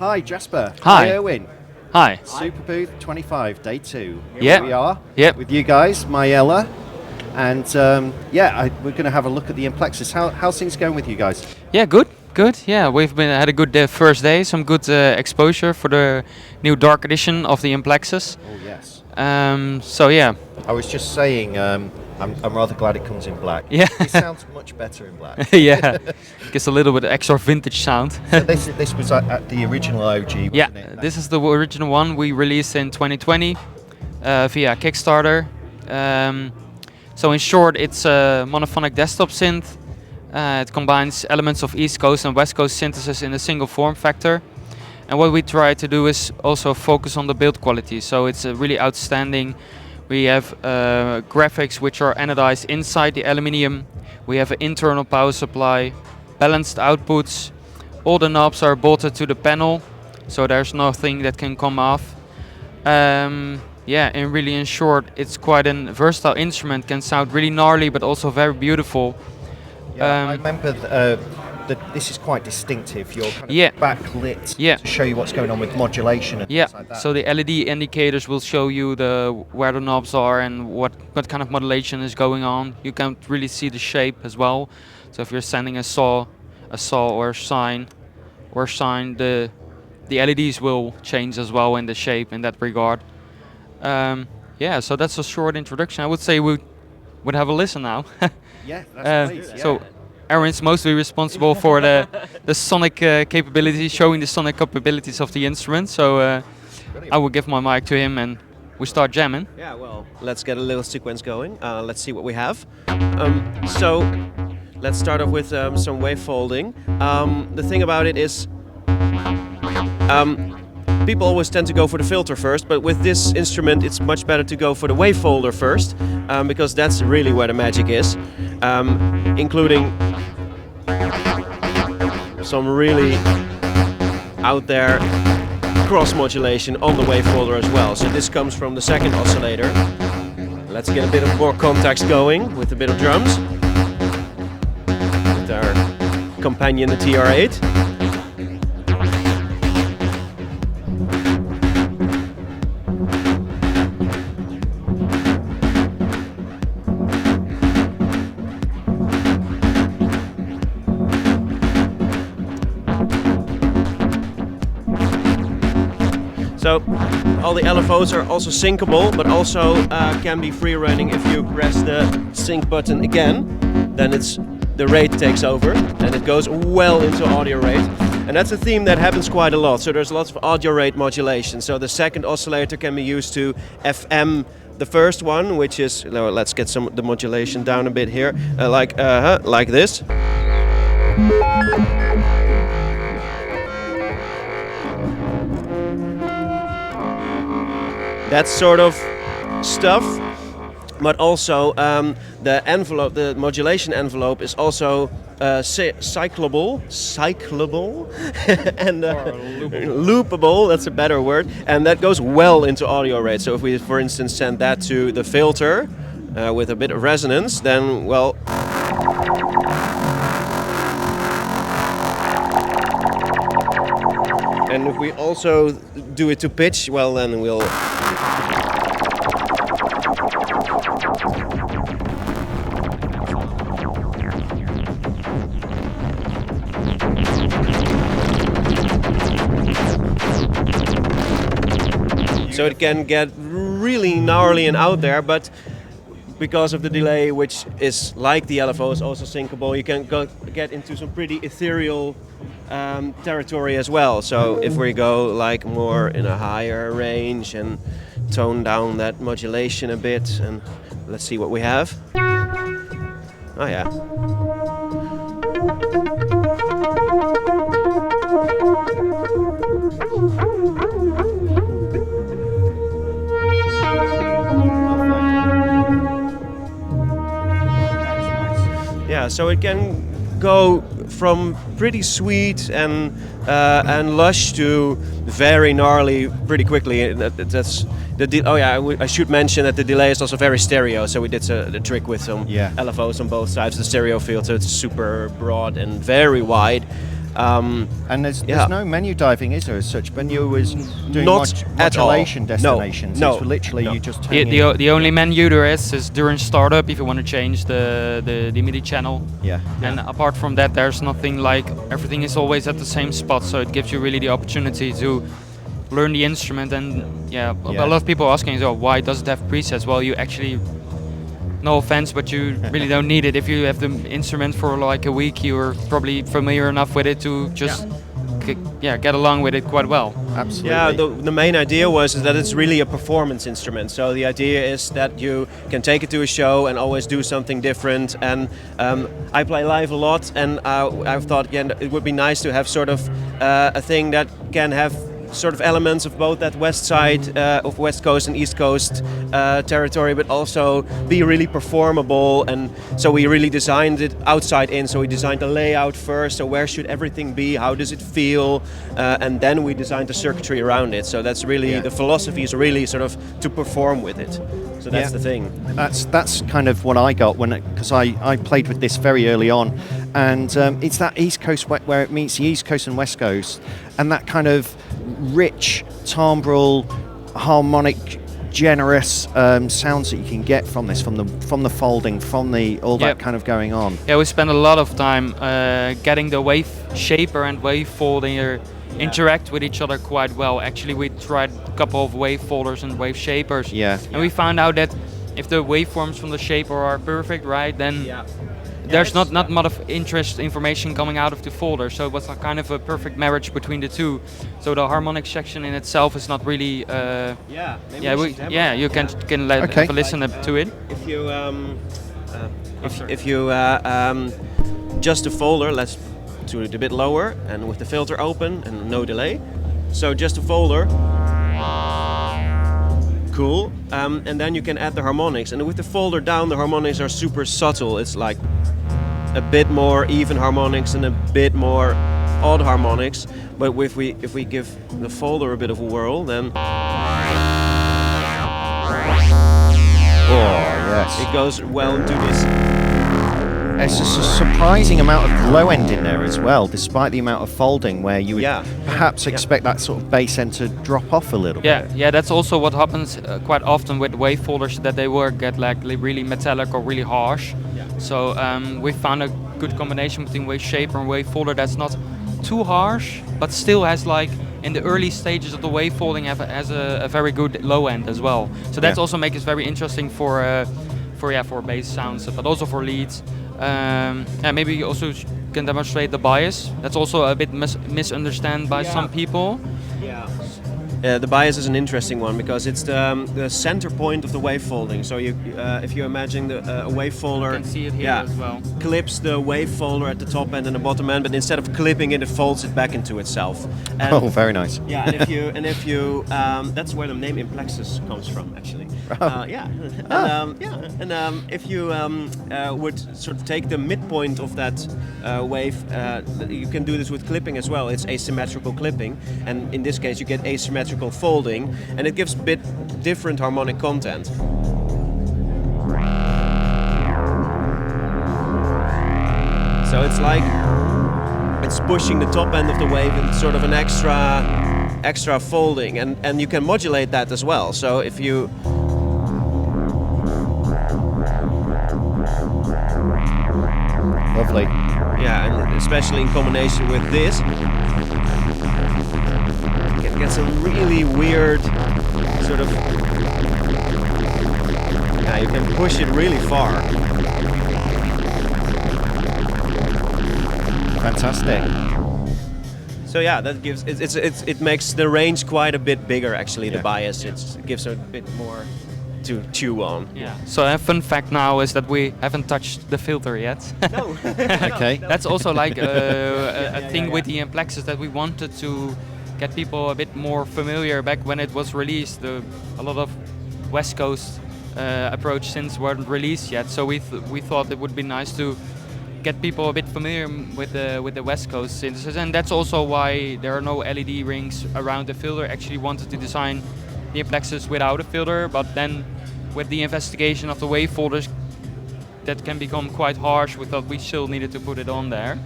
Hi, Jasper. Hi. Erwin. Hi. Superbooth 25, day 2. Yeah. Here we are. Yep. With you guys, Majella. And we're going to have a look at the Implexus. How's things going with you guys? Yeah, good. Good. Yeah, we've had a good first day. Some good exposure for the new dark edition of the Implexus. Oh, yes. So yeah. I was just saying, I'm rather glad it comes in black. Yeah. It sounds much better in black. Yeah. Gives a little bit extra vintage sound. So this was at the original OG, wasn't Yeah, it? this is the original one we released in 2020 via Kickstarter. So in short, it's a monophonic desktop synth. It combines elements of East Coast and West Coast synthesis in a single form factor. And what we try to do is also focus on the build quality. So it's really outstanding. We have graphics which are anodized inside the aluminium. We have an internal power supply, balanced outputs. All the knobs are bolted to the panel, so there's nothing that can come off. Yeah, and really in short, it's quite a versatile instrument. Can sound really gnarly, but also very beautiful. Yeah, I remember that this is quite distinctive. You're kind of backlit to show you what's going on with modulation and things like that. So the LED indicators will show you where the knobs are and what kind of modulation is going on. You can really see the shape as well. So if you're sending a saw or a sine, the LEDs will change as well in the shape in that regard. Yeah, so that's a short introduction. I would say we would have a listen now. Yeah, that's great. Yeah. So Erwin's mostly responsible for the sonic capabilities, showing the sonic capabilities of the instrument. So I will give my mic to him and we start jamming. Yeah, well, let's get a little sequence going. Let's see what we have. So let's start off with some wavefolding. The thing about it is people always tend to go for the filter first, but with this instrument it's much better to go for the wavefolder first, because that's really where the magic is, including some really out there cross modulation on the wavefolder as well. So this comes from the second oscillator. Let's get a bit of more context going with a bit of drums. With our companion, the TR8. So all the LFOs are also syncable, but also can be free running if you press the sync button again. Then the rate takes over and it goes well into audio rate. And that's a theme that happens quite a lot. So there's lots of audio rate modulation. So the second oscillator can be used to FM the first one, which is, let's get the modulation down a bit here, like this. That sort of stuff, but also the envelope, the modulation envelope is also cyclable, and loopable. That's a better word, and that goes well into audio rate. So if we, for instance, send that to the filter with a bit of resonance, then well. And if we also do it to pitch, well, then we'll. So it can get really gnarly and out there, but because of the delay, which is like the LFO is also syncable, you can get into some pretty ethereal territory as well. So if we go like more in a higher range and tone down that modulation a bit, and let's see what we have. Oh yeah. Yeah, so it can go from pretty sweet and lush to very gnarly pretty quickly. I should mention that the delay is also very stereo. So we did the trick with some LFOs on both sides of the stereo field, so it's super broad and very wide. And there's no menu diving, is there, as such? When you was doing Not at all. modulation destinations, No. it's literally you just turn The only menu there is during startup if you want to change the MIDI channel. Yeah. And apart from that, there's nothing like, everything is always at the same spot, so it gives you really the opportunity to learn the instrument. And a lot of people are asking, why does it have presets? Well, you actually, no offense, but you really don't need it. If you have the instrument for like a week, you're probably familiar enough with it to just get along with it quite well. Absolutely. Yeah, the main idea was that it's really a performance instrument. So the idea is that you can take it to a show and always do something different. And I play live a lot, and I've thought it would be nice to have sort of a thing that can have sort of elements of both that west side of West Coast and East Coast territory, but also be really performable. And so we really designed it outside in. So we designed the layout first. So where should everything be? How does it feel? And then we designed the circuitry around it. So that's really the philosophy is really sort of to perform with it. So that's the thing. That's kind of what I got because I played with this very early on, and it's that East Coast where it meets the East Coast and West Coast, and that kind of rich timbral, harmonic, generous sounds that you can get from this, from the folding, from all that kind of going on. Yeah, we spent a lot of time getting the wave shaper and wave folder interact with each other quite well. Actually, we tried a couple of wave folders and wave shapers. And we found out that if the waveforms from the shaper are perfect, right, then there's not much of information coming out of the folder. So it was a kind of a perfect marriage between the two. So the harmonic section in itself is not really. You can have a listen to it. If you just a folder, let's do it a bit lower and with the filter open and no delay. So just a folder. Cool. And then you can add the harmonics. And with the folder down, the harmonics are super subtle. It's like a bit more even harmonics and a bit more odd harmonics. But if we give the folder a bit of a whirl, then it goes well into this. There's a surprising amount of low end in there as well, despite the amount of folding, where you would perhaps expect that sort of bass end to drop off a little bit. Yeah, that's also what happens quite often with wave folders, that they get like really metallic or really harsh. So we found a good combination between wave shaper and wave folder that's not too harsh, but still has like in the early stages of the wave folding has a very good low end as well. So that's also makes it very interesting for bass sounds, but also for leads. Maybe you also can demonstrate the bias. That's also a bit misunderstood by some people. The bias is an interesting one because it's the center point of the wavefolding. So if you imagine a wavefolder, you can see it here as well. Clips the wavefolder at the top end and the bottom end, but instead of clipping it, it folds it back into itself. And very nice. Yeah, and if you that's where the name Implexus comes from, actually. If you would sort of take the midpoint of that wave, you can do this with clipping as well. It's asymmetrical clipping, and in this case, you get asymmetrical folding, and it gives a bit different harmonic content. So it's like it's pushing the top end of the wave in sort of an extra folding, and you can modulate that as well. So if you lovely. Yeah, and especially in combination with this, it gets a really weird sort of. Yeah, you can push it really far. Fantastic. So yeah, that gives it makes the range quite a bit bigger. Actually, the bias it gives a bit more to chew on. Yeah. So a fun fact now is that we haven't touched the filter yet. No. Okay. That's also like a thing with the Implexus that we wanted to get people a bit more familiar. Back when it was released, a lot of West Coast approach synths weren't released yet. So we thought it would be nice to get people a bit familiar with the West Coast synthesizers, and that's also why there are no LED rings around the filter. Actually wanted to design the Implexus without a filter, but then with the investigation of the wave folders that can become quite harsh, we thought we still needed to put it on there.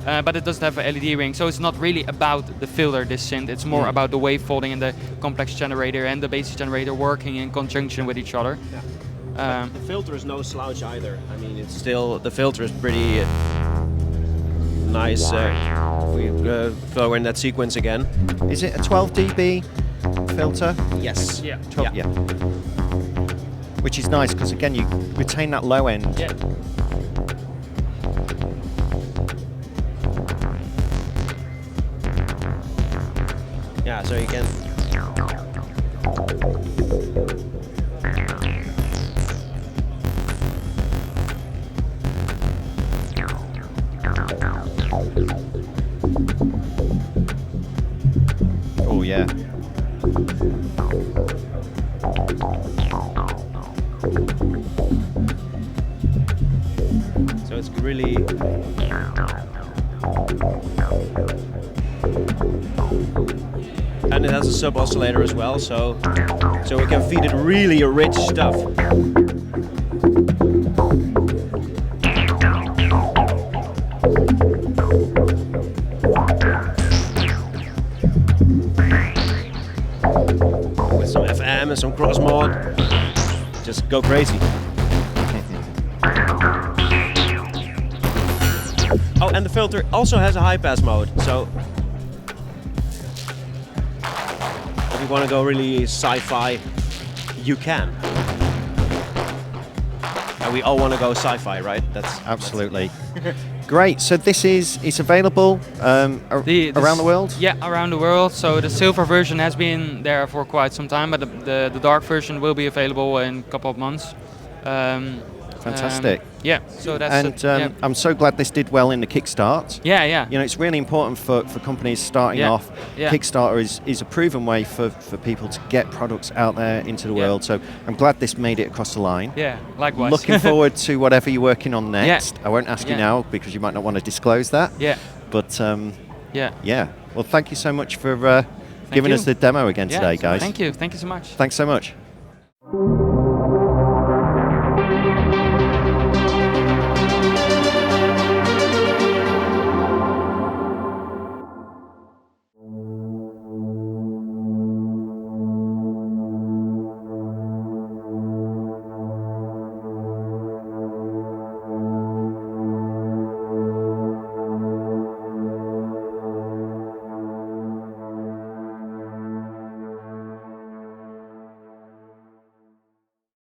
but it doesn't have a LED ring, so it's not really about the filter, this synth. It's more about the wavefolding and the complex generator and the basic generator working in conjunction with each other. Yeah. The filter is no slouch either. I mean, it's still, the filter is pretty nice. If we go in that sequence again. Is it a 12 dB filter? Yes. Yeah. 12, yeah. Which is nice because again you retain that low end. Yeah. Yeah, so you can. Oh yeah. So it's really. And it has a sub oscillator as well, so we can feed it really rich stuff. With some FM and some cross mod, just go crazy. Oh, and the filter also has a high pass mode, so if you want to go really sci-fi, you can. And we all want to go sci-fi, right? That's absolutely. Great. So this is available around the world? Yeah, around the world. So the silver version has been there for quite some time, but the dark version will be available in a couple of months. Fantastic. Yeah, so that's I'm so glad this did well in the Kickstart. Yeah, yeah. You know, it's really important for companies starting off. Yeah. Kickstarter is a proven way for people to get products out there into the world. So I'm glad this made it across the line. Yeah, likewise. Looking forward to whatever you're working on next. Yeah. I won't ask you now because you might not want to disclose that. Yeah. But yeah. Well, thank you so much for giving us the demo again today, guys. Thank you so much. Thanks so much.